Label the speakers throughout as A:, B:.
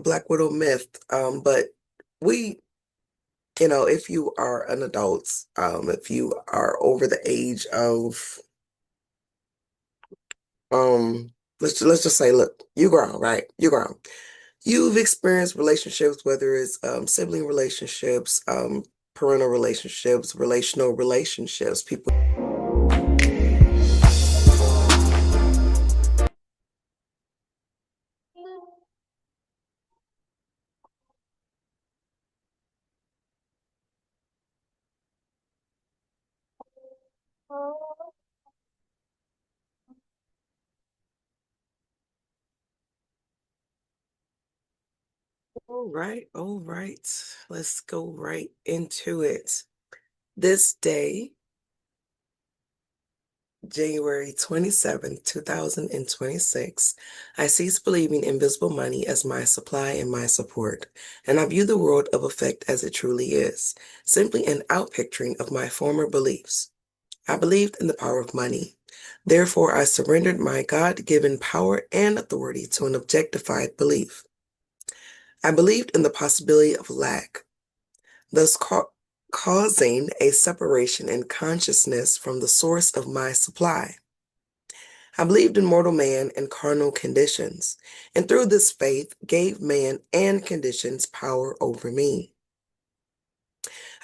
A: Black Widow myth. But we, if you are an adult, if you are over the age of, um, let's just say, look, you grown, right? You grown. You've experienced relationships, whether it's sibling relationships, parental relationships, relational relationships, people. All right, all right. Let's go right into it. This day, January 27th, 2026, I cease believing invisible money as my supply and my support, and I view the world of effect as it truly is, simply an outpicturing of my former beliefs. I believed in the power of money. Therefore, I surrendered my God-given power and authority to an objectified belief. I believed in the possibility of lack, thus causing a separation in consciousness from the source of my supply. I believed in mortal man and carnal conditions, and through this faith gave man and conditions power over me.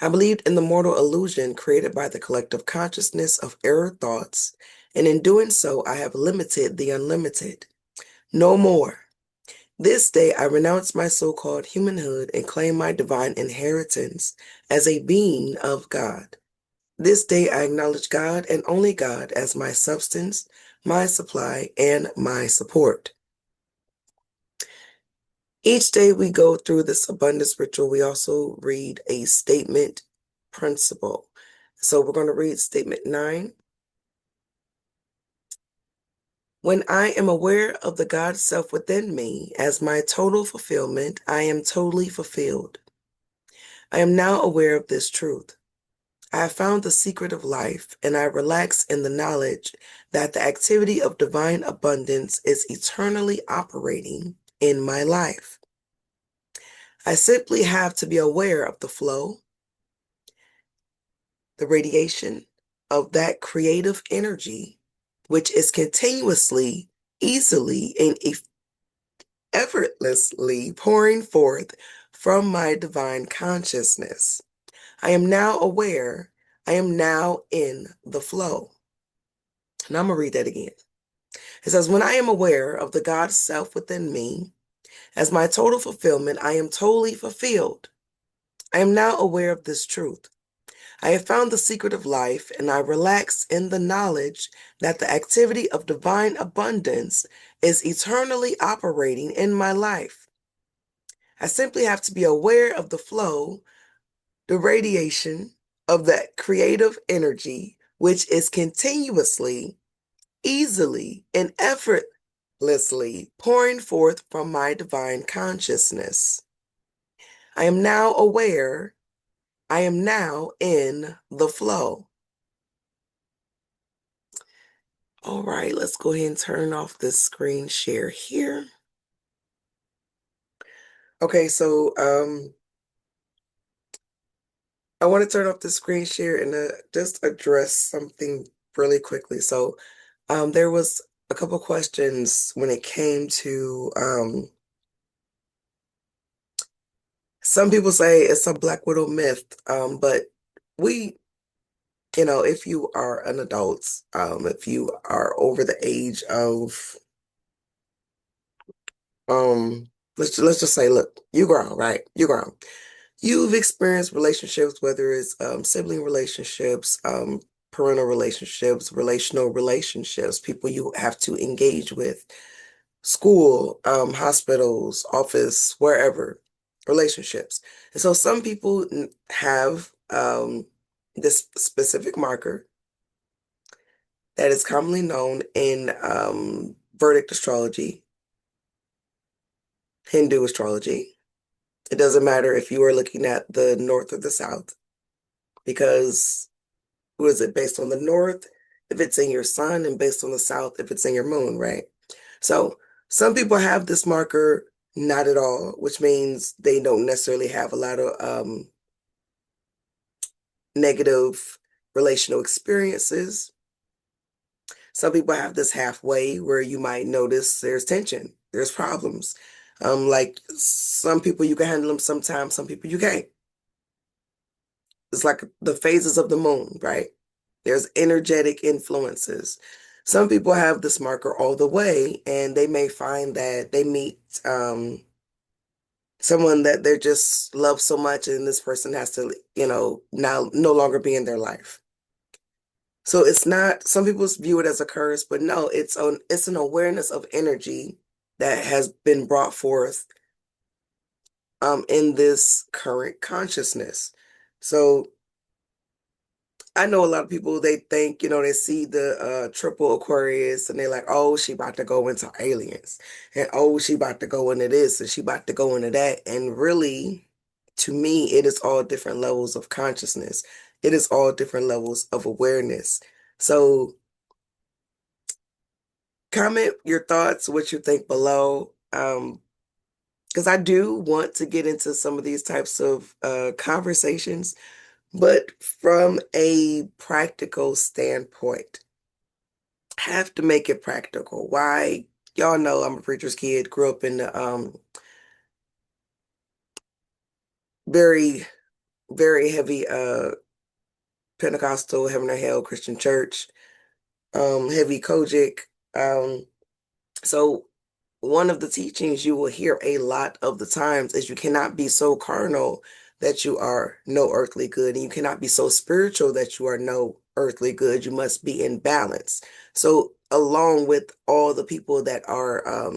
A: I believed in the mortal illusion created by the collective consciousness of error thoughts, and in doing so I have limited the unlimited. No more. This day I renounce my so-called humanhood and claim my divine inheritance as a being of God. This day I acknowledge God and only God as my substance, my supply, and my support. Each day we go through this abundance ritual, we also read a statement principle. So we're going to read statement 9. When I am aware of the God self within me as my total fulfillment, I am totally fulfilled. I am now aware of this truth. I have found the secret of life, and I relax in the knowledge that the activity of divine abundance is eternally operating in my life. I simply have to be aware of the flow, the radiation of that creative energy, which is continuously, easily, and effortlessly pouring forth from my divine consciousness. I am now aware, I am now in the flow. And I'm going to read that again. It says, when I am aware of the God self within me, as my total fulfillment, I am totally fulfilled. I am now aware of this truth. I have found the secret of life, and I relax in the knowledge that the activity of divine abundance is eternally operating in my life. I simply have to be aware of the flow, the radiation of that creative energy, which is continuously, easily, and effortlessly pouring forth from my divine consciousness. I am now aware, I am now in the flow. All right, let's go ahead and turn off this screen share here. Okay, so I want to turn off the screen share and just address something really quickly. So there was a couple questions when it came to some people say it's a Black Widow myth, but we, if you are an adult, if you are over the age of, um, let's just say, look, you grown, right? You grown. You've experienced relationships, whether it's sibling relationships, parental relationships, relational relationships, people you have to engage with, school, hospitals, office, wherever, relationships. And so some people have this specific marker that is commonly known in Vedic astrology, Hindu astrology. It doesn't matter if you are looking at the north or the south, because who is it based on the north if it's in your sun, and based on the south if it's in your moon, right? So some people have this marker Not at all, which means they don't necessarily have a lot of negative relational experiences. Some people have this halfway where you might notice there's tension, there's problems. Like some people you can handle them sometimes, some people you can't. It's like the phases of the moon, right? There's energetic influences. Some people have this marker all the way, and they may find that they meet someone that they're just love so much, and this person has to, now no longer be in their life. So it's not, some people view it as a curse, but no, it's an awareness of energy that has been brought forth in this current consciousness. So I know a lot of people, they think, they see the triple Aquarius and they're like, oh, she about to go into aliens. And oh, she about to go into this and she about to go into that. And really, to me, it is all different levels of consciousness. It is all different levels of awareness. So comment your thoughts, what you think below. Because I do want to get into some of these types of conversations, but from a practical standpoint, have to make it practical. Why? Y'all know I'm a preacher's kid, grew up in the very, very heavy Pentecostal Heaven or Hell Christian church, heavy Kojic. So one of the teachings you will hear a lot of the times is you cannot be so carnal that you are no earthly good, and you cannot be so spiritual that you are no earthly good. You must be in balance. So along with all the people that are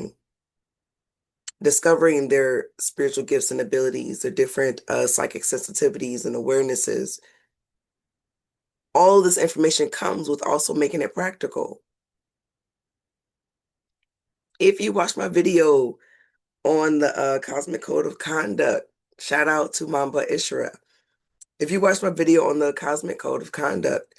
A: discovering their spiritual gifts and abilities, their different psychic sensitivities and awarenesses, all this information comes with also making it practical. If you watch my video on the Cosmic Code of Conduct, shout out to Mamba Ishra. If you watch my video on the Cosmic Code of Conduct,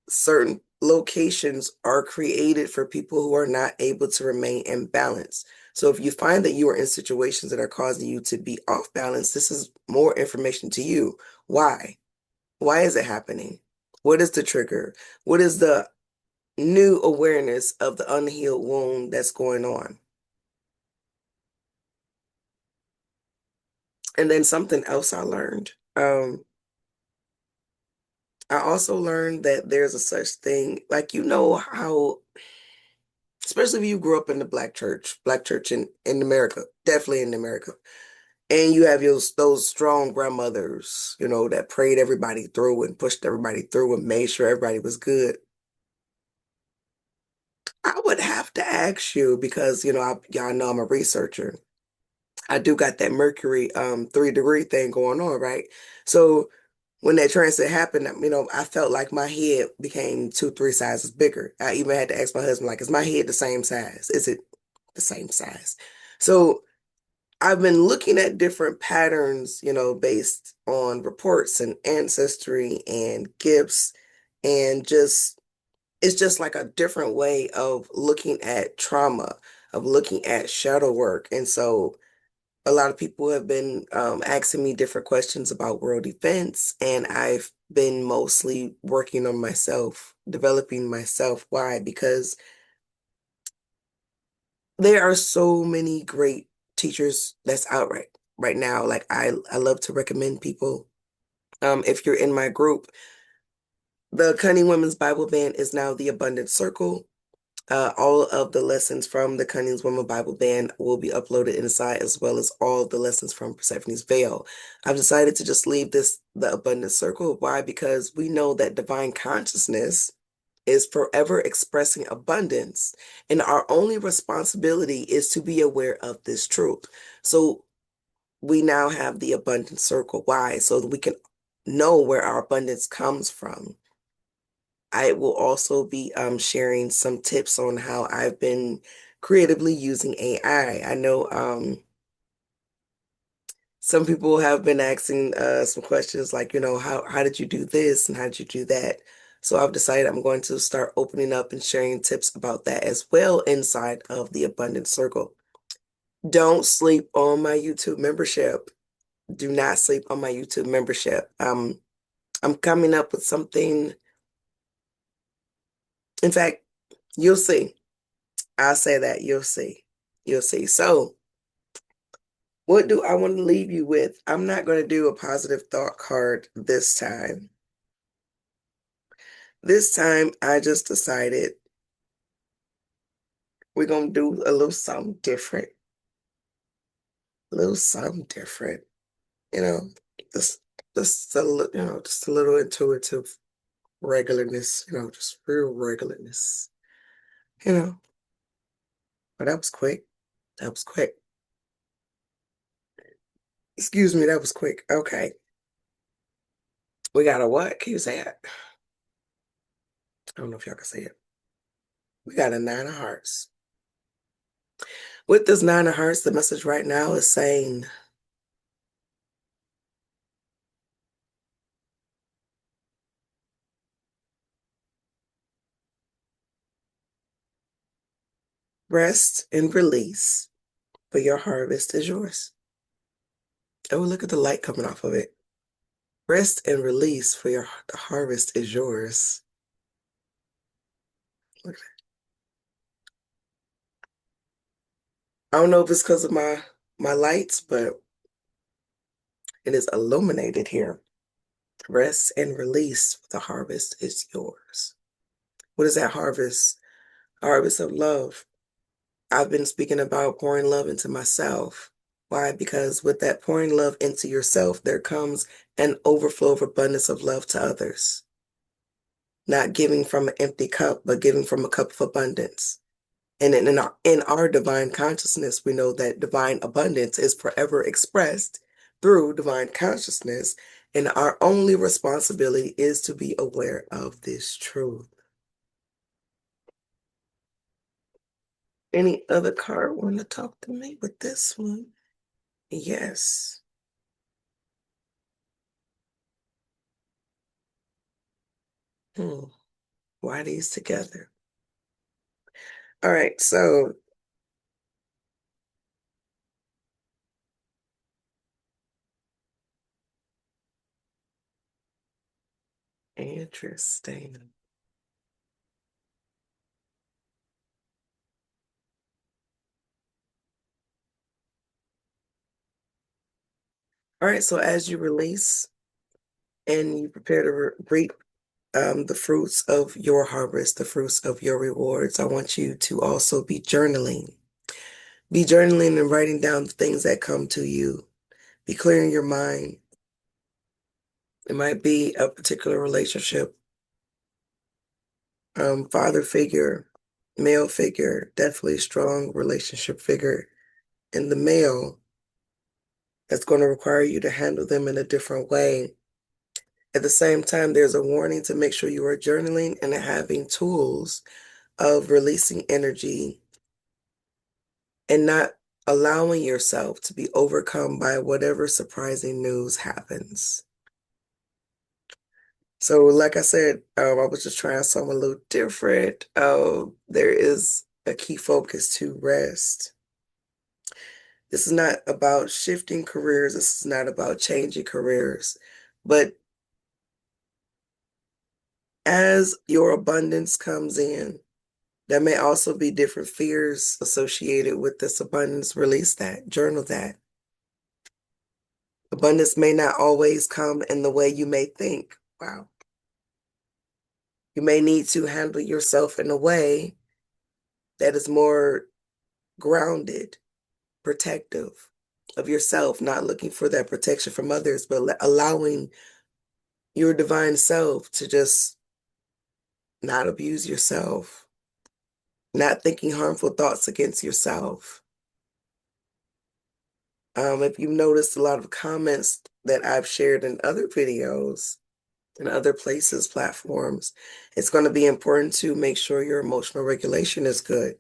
A: certain locations are created for people who are not able to remain in balance. So if you find that you are in situations that are causing you to be off balance, this is more information to you. Why? Why is it happening? What is the trigger? What is the new awareness of the unhealed wound that's going on? And then something else I learned. I also learned that there's a such thing, like how, especially if you grew up in the black church in America, definitely in America. And you have those strong grandmothers, that prayed everybody through and pushed everybody through and made sure everybody was good. I would have to ask you because, y'all know I'm a researcher. I do got that Mercury 3-degree thing going on, right? So when that transit happened, I felt like my head became 2, 3 sizes bigger. I even had to ask my husband, like, is my head the same size? Is it the same size? So I've been looking at different patterns, based on reports and ancestry and gifts, and it's just like a different way of looking at trauma, of looking at shadow work. And so a lot of people have been asking me different questions about world events, and I've been mostly working on myself, developing myself. Why? Because there are so many great teachers that's out right now. Like I love to recommend people. If you're in my group, the Cunning Women's Bible Band is now the Abundant Circle. All of the lessons from the Cunning's Women Bible Band will be uploaded inside, as well as all the lessons from Persephone's Veil. I've decided to just leave the Abundant Circle. Why? Because we know that divine consciousness is forever expressing abundance, and our only responsibility is to be aware of this truth. So we now have the Abundant Circle. Why? So that we can know where our abundance comes from. I will also be sharing some tips on how I've been creatively using AI. I know some people have been asking some questions like, how did you do this and how did you do that? So I've decided I'm going to start opening up and sharing tips about that as well inside of the Abundant Circle. Don't sleep on my YouTube membership. Do not sleep on my YouTube membership. I'm coming up with something. In fact, you'll see. I'll say that. You'll see. You'll see. So, what do I want to leave you with? I'm not going to do a positive thought card this time. This time, I just decided we're going to do a little something different. A little something different. You know, just, just a little intuitive regularness, just real regularness, you know. But that was quick. That was quick. Excuse me, that was quick. Okay. We got a what? Can you say it? I don't know if y'all can say it. We got a nine of hearts. With this nine of hearts, the message right now is saying, rest and release, for your harvest is yours. Oh, look at the light coming off of it. Rest and release, for the harvest is yours. Look at that. I don't know if it's because of my lights, but it is illuminated here. Rest and release, for the harvest is yours. What is that harvest? A harvest of love. I've been speaking about pouring love into myself. Why? Because with that pouring love into yourself, there comes an overflow of abundance of love to others. Not giving from an empty cup, but giving from a cup of abundance. And in our divine consciousness, we know that divine abundance is forever expressed through divine consciousness. And our only responsibility is to be aware of this truth. Any other card want to talk to me with this one? Yes. Why these together? All right, so interesting. All right, so as you release and you prepare to reap the fruits of your harvest, the fruits of your rewards, I want you to also be journaling. Be journaling and writing down the things that come to you. Be clearing your mind. It might be a particular relationship, father figure, male figure, definitely strong relationship figure in the male that's going to require you to handle them in a different way. At the same time, there's a warning to make sure you are journaling and having tools of releasing energy and not allowing yourself to be overcome by whatever surprising news happens. So, like I said, I was just trying something a little different. There is a key focus to rest. This is not about shifting careers. This is not about changing careers. But as your abundance comes in, there may also be different fears associated with this abundance. Release that, journal that. Abundance may not always come in the way you may think. Wow. You may need to handle yourself in a way that is more grounded, protective of yourself, not looking for that protection from others, but allowing your divine self to just not abuse yourself, not thinking harmful thoughts against yourself. If you've noticed a lot of comments that I've shared in other videos and other places, platforms, it's going to be important to make sure your emotional regulation is good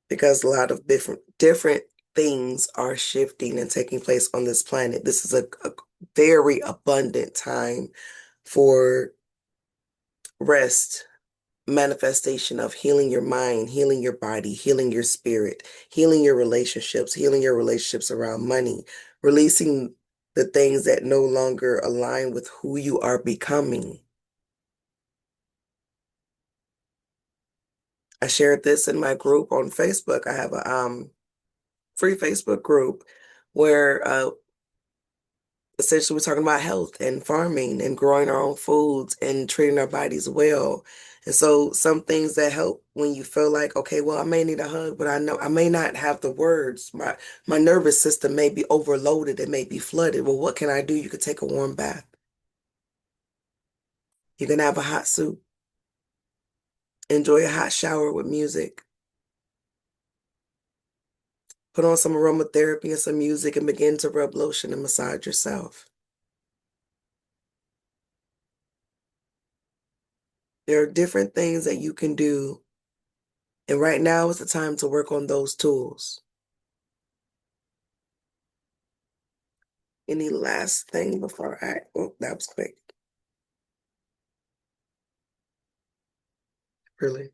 A: because a lot of different things are shifting and taking place on this planet. This is a very abundant time for rest manifestation of healing your mind, healing your body, healing your spirit, healing your relationships around money, releasing the things that no longer align with who you are becoming. I shared this in my group on Facebook. I have a free Facebook group where essentially we're talking about health and farming and growing our own foods and treating our bodies well. And so some things that help when you feel like, okay, well, I may need a hug, but I know I may not have the words. My nervous system may be overloaded, it may be flooded. Well, what can I do? You could take a warm bath. You can have a hot soup, enjoy a hot shower with music, put on some aromatherapy and some music and begin to rub lotion and massage yourself. There are different things that you can do, and right now is the time to work on those tools. Any last thing before oh, that was quick. Really.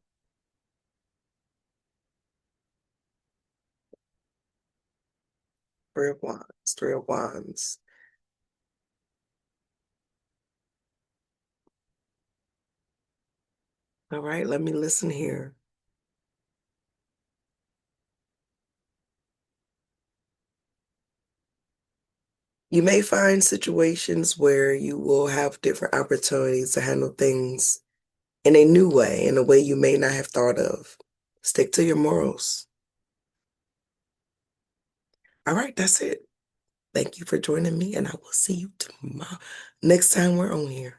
A: Three of Wands, Three of Wands. All right, let me listen here. You may find situations where you will have different opportunities to handle things in a new way, in a way you may not have thought of. Stick to your morals. All right, that's it. Thank you for joining me, and I will see you tomorrow. Next time we're on here.